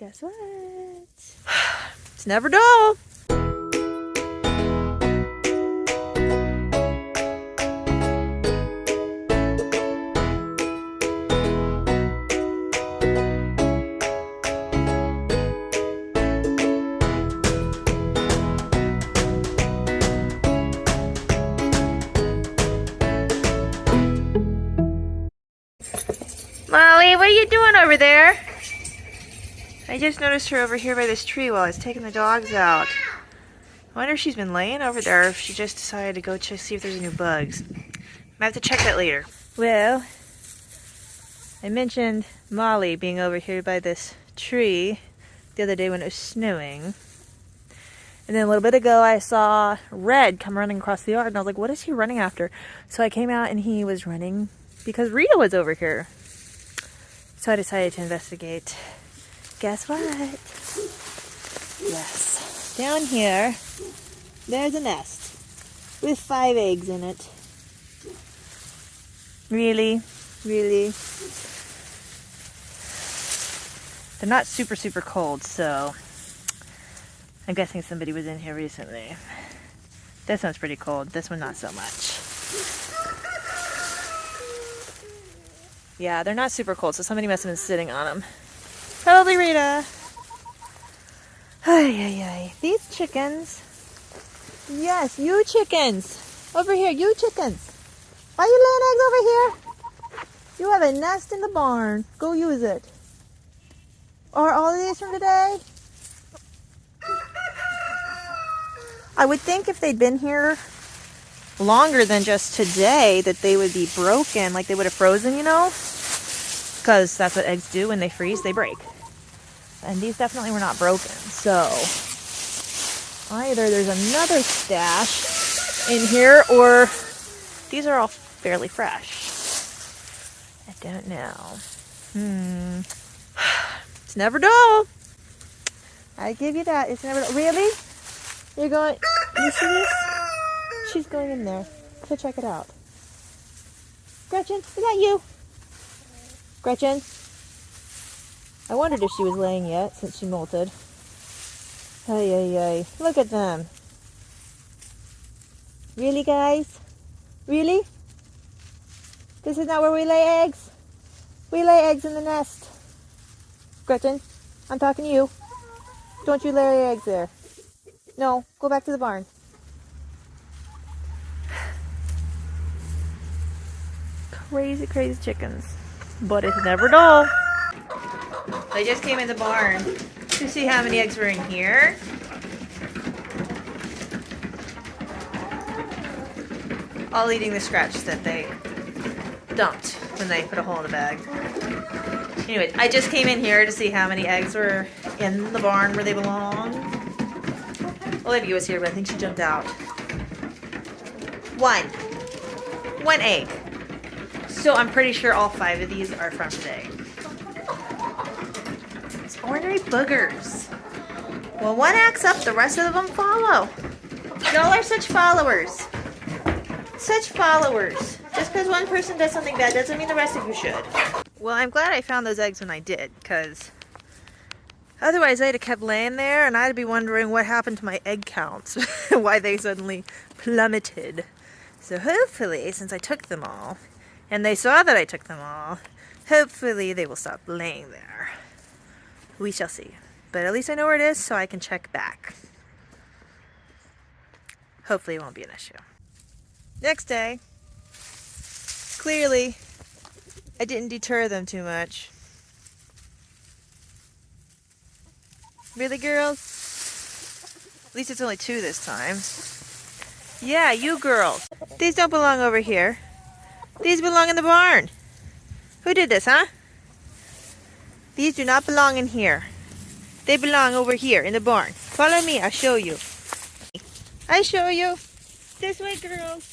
Guess what? It's never dull. Molly, what are you doing over there? I just noticed her over here by this tree while I was taking the dogs out. I wonder if she's been laying over there or if she just decided to go see if there's any bugs. I have to check that later. Well, I mentioned Molly being over here by this tree the other day when it was snowing. And then a little bit ago I saw Red come running across the yard and I was like, what is he running after? So I came out and he was running because Rita was over here. So I decided to investigate. Guess what? Yes. Down here, there's a nest with 5 eggs in it. Really? Really? They're not super cold, so I'm guessing somebody was in here recently. This one's pretty cold. This one not so much. Yeah, they're not super cold, so somebody must have been sitting on them. Probably Rita. Ay, ay, ay. These chickens. Yes, you chickens. Over here, you chickens. Why are you laying eggs over here? You have a nest in the barn. Go use it. Are all of these from today? I would think if they'd been here longer than just today that they would be broken, like they would have frozen, you know? Because that's what eggs do when they freeze, they break. And these definitely were not broken. So either there's another stash in here or these are all fairly fresh. I don't know. It's never dull. I give you that. It's never dull. Really? You're going, you see this? She's going in there to check it out. Gretchen, is that you? Gretchen? I wondered if she was laying yet since she molted. Ay, ay, ay. Look at them. Really, guys? Really? This is not where we lay eggs? We lay eggs in the nest. Gretchen, I'm talking to you. Don't you lay eggs there. No, go back to the barn. Crazy chickens. But it's never dull. I just came in the barn to see how many eggs were in here. All eating the scratch that they dumped when they put a hole in the bag. Anyways, I just came in here to see how many eggs were in the barn where they belong. Olivia was here, but I think she jumped out. One egg. So I'm pretty sure all 5 of these are from today. It's ordinary boogers. Well, one acts up, the rest of them follow. Y'all are such followers. Such followers. Just because one person does something bad doesn't mean the rest of you should. Well, I'm glad I found those eggs when I did, because otherwise I'd have kept laying there and I'd be wondering what happened to my egg counts. Why they suddenly plummeted. So hopefully, since I took them all, and they saw that I took them all, hopefully they will stop laying there. We shall see. But at least I know where it is so I can check back. Hopefully it won't be an issue. Next day. Clearly, I didn't deter them too much. Really, girls? At least it's only 2 this time. Yeah, you girls. These don't belong over here. These belong in the barn. Who did this, huh? These do not belong in here. They belong over here in the barn. Follow me, I'll show you. I show you. This way, girls.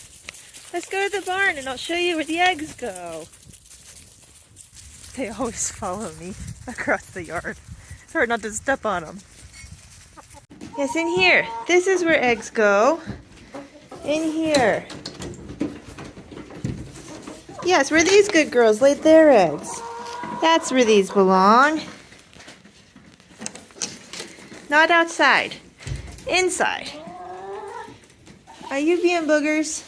Let's go to the barn and I'll show you where the eggs go. They always follow me across the yard. It's hard not to step on them. Yes, in here. This is where eggs go. In here. Yes, where these good girls laid their eggs. That's where these belong. Not outside. Inside. Are you being boogers?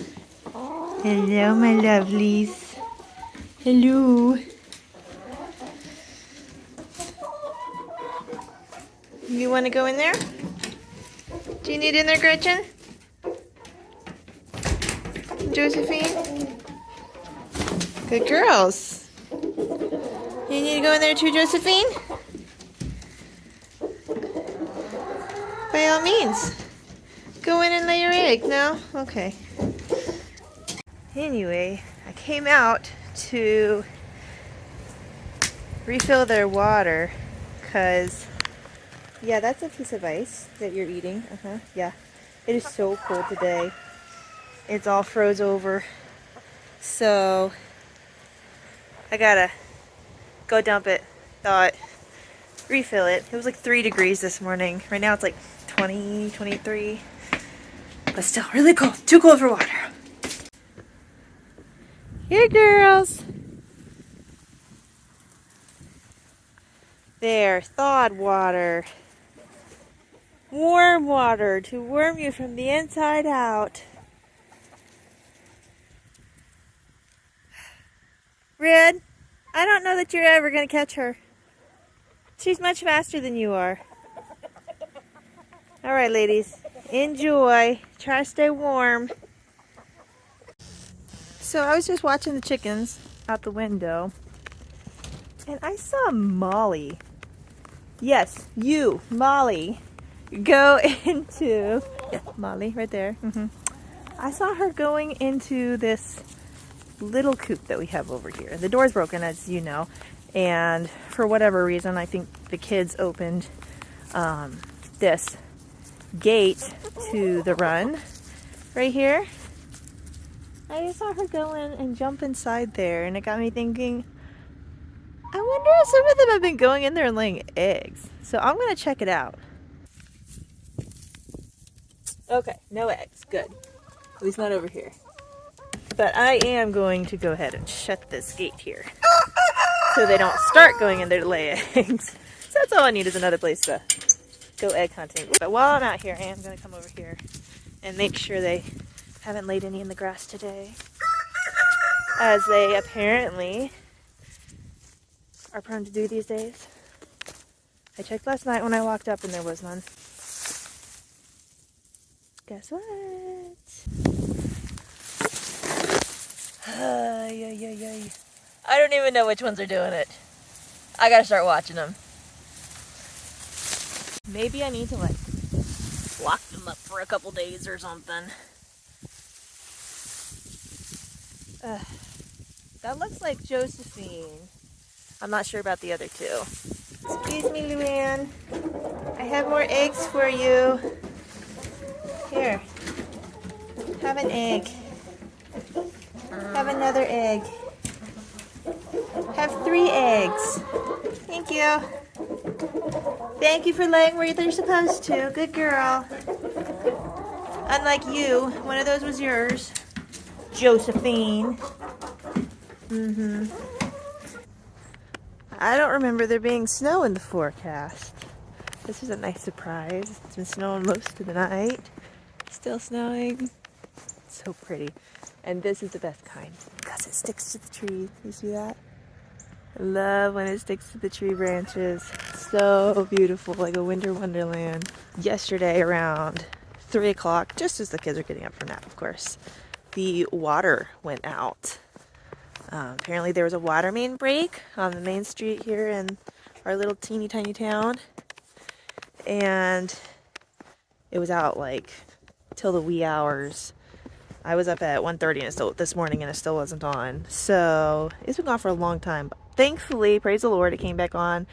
Hello, my lovelies. Hello. You want to go in there? Do you need in there, Gretchen? Josephine? Good girls. You need to go in there too, Josephine? By all means. Go in and lay your egg. No? Okay. Anyway, I came out to refill their water because, yeah, that's a piece of ice that you're eating. Yeah. It is so cold today. It's all froze over. So I gotta go dump it, thaw it, refill it. It was like 3 degrees this morning. Right now it's like 20, 23. But still really cold. Too cold for water. Here, girls. There, thawed water. Warm water to warm you from the inside out. Red, I don't know that you're ever going to catch her. She's much faster than you are. All right, ladies, enjoy. Try to stay warm. So I was just watching the chickens out the window, and I saw Molly. Yes, you, Molly, go into... Yeah, Molly, right there. I saw her going into this little coop that we have over here. The door's broken, as you know, and for whatever reason, I think the kids opened this gate to the run right here. I just saw her go in and jump inside there, and it got me thinking, I wonder if some of them have been going in there and laying eggs. So I'm going to check it out. Okay, no eggs. Good. At least not over here. But I am going to go ahead and shut this gate here so they don't start going in there to lay eggs. So that's all I need is another place to go egg hunting. But while I'm out here, I am going to come over here and make sure they haven't laid any in the grass today, as they apparently are prone to do these days. I checked last night when I walked up and there was none. Guess what? I don't even know which ones are doing it. I gotta start watching them. Maybe I need to like lock them up for a couple days or something. That looks like Josephine. I'm not sure about the other two. Excuse me, Luann. I have more eggs for you. Here. Have an egg. Have another egg. Have 3 eggs. Thank you. Thank you for laying where they're supposed to. Good girl. Unlike you, one of those was yours. Josephine. I don't remember there being snow in the forecast. This is a nice surprise. It's been snowing most of the night. Still snowing. So pretty. And this is the best kind because it sticks to the tree. You see that? I love when it sticks to the tree branches. So beautiful, like a winter wonderland. Yesterday around 3 o'clock, just as the kids are getting up for nap, of course, the water went out. Apparently there was a water main break on the main street here in our little teeny tiny town. And it was out like till the wee hours. I was up at 1:30 and this morning and it still wasn't on. So it's been gone for a long time. But thankfully, praise the Lord, it came back on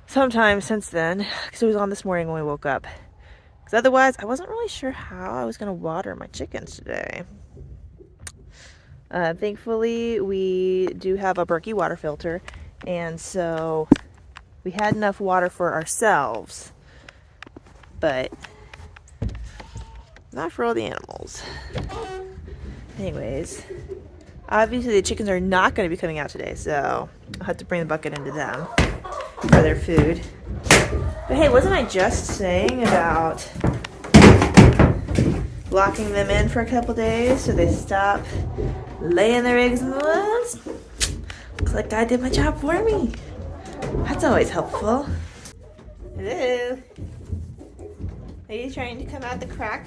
sometime since then. Because it was on this morning when we woke up. Because otherwise, I wasn't really sure how I was going to water my chickens today. Thankfully, we do have a Berkey water filter. And so we had enough water for ourselves. But not for all the animals. Anyways, obviously the chickens are not going to be coming out today, so I'll have to bring the bucket into them for their food. But hey, wasn't I just saying about locking them in for a couple days so they stop laying their eggs in the woods? Looks like God did my job for me. That's always helpful. Hello. Are you trying to come out the crack?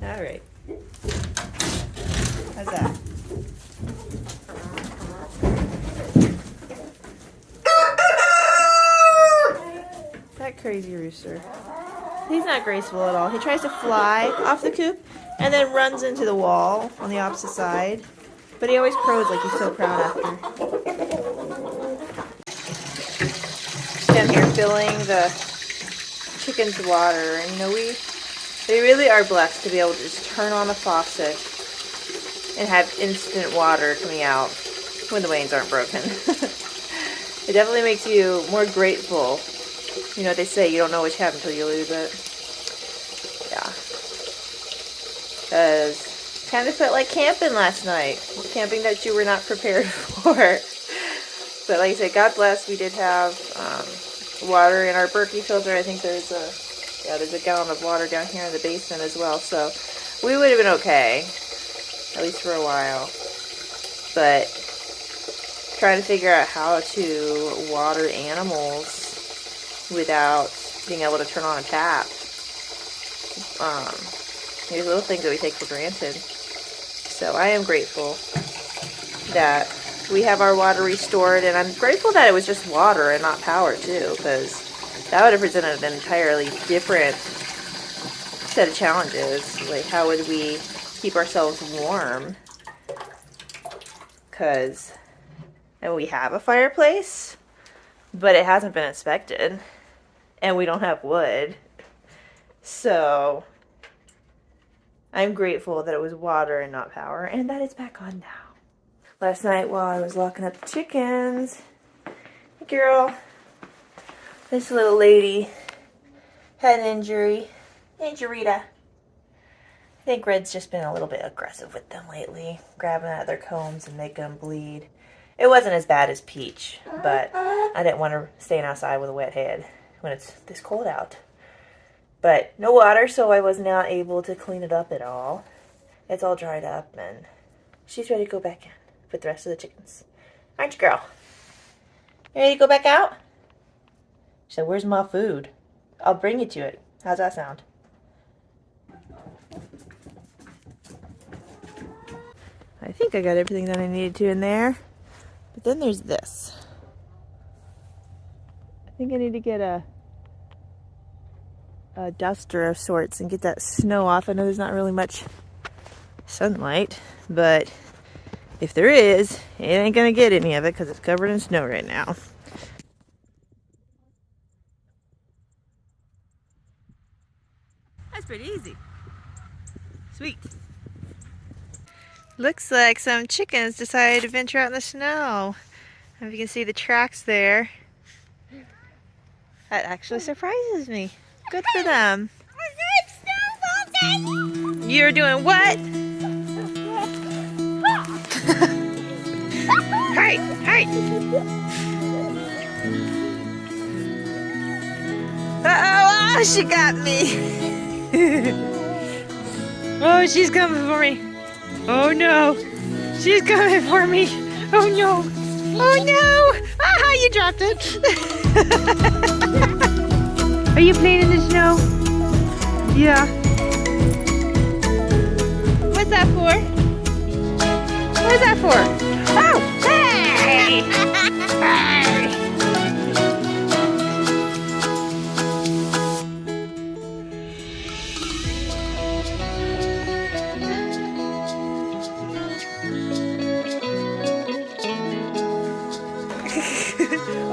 All right. How's that? That crazy rooster. He's not graceful at all. He tries to fly off the coop and then runs into the wall on the opposite side. But he always crows like he's so proud after. Down here filling the chickens' water. And you know, they really are blessed to be able to just turn on a faucet and have instant water coming out when the wains aren't broken. It definitely makes you more grateful. You know what they say, you don't know what you have until you lose it. Yeah. Because kind of felt like camping last night. Camping that you were not prepared for. But like I said, God bless, we did have water in our Berkey filter. I think there's a gallon of water down here in the basement as well. So we would have been okay, at least for a while. But trying to figure out how to water animals without being able to turn on a tap. These little things that we take for granted. So I am grateful that we have our water restored, and I'm grateful that it was just water and not power too, because that would have presented an entirely different set of challenges. Like, how would we keep ourselves warm? And we have a fireplace, but it hasn't been inspected, and we don't have wood. So I'm grateful that it was water and not power, and that it's back on now. Last night while I was locking up the chickens, hey girl, this little lady had an injury. Hey Jarita. I think Red's just been a little bit aggressive with them lately, grabbing at their combs and making them bleed. It wasn't as bad as Peach, but I didn't want her staying outside with a wet head when it's this cold out. But no water, so I was not able to clean it up at all. It's all dried up, and she's ready to go back in with the rest of the chickens. Aren't you, girl? You ready to go back out? She said, where's my food? I'll bring you to it. How's that sound? I think I got everything that I needed to in there. But then there's this. I think I need to get a duster of sorts and get that snow off. I know there's not really much sunlight, but if there is, it ain't gonna get any of it because it's covered in snow right now. That's pretty easy. Sweet. Looks like some chickens decided to venture out in the snow. If you can see the tracks there. That actually surprises me. Good for them. You're doing what? Hey, hey! Uh-oh, oh, she got me. Oh, she's coming for me. Oh no, she's coming for me. Oh no, oh no. Ah, you dropped it. Are you playing in the snow? Yeah. What's that for? What's that for? Oh, hey! Hey!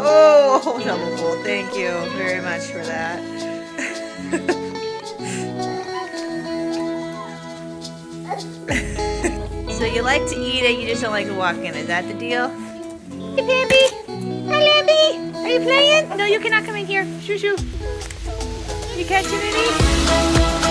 Oh, helpful. Thank you very much for that. So you like to eat it, you just don't like to walk in. Is that the deal? Hey, Bambi. Hi, Lambie. Are you playing? No, you cannot come in here. Shoo, shoo. You catching any?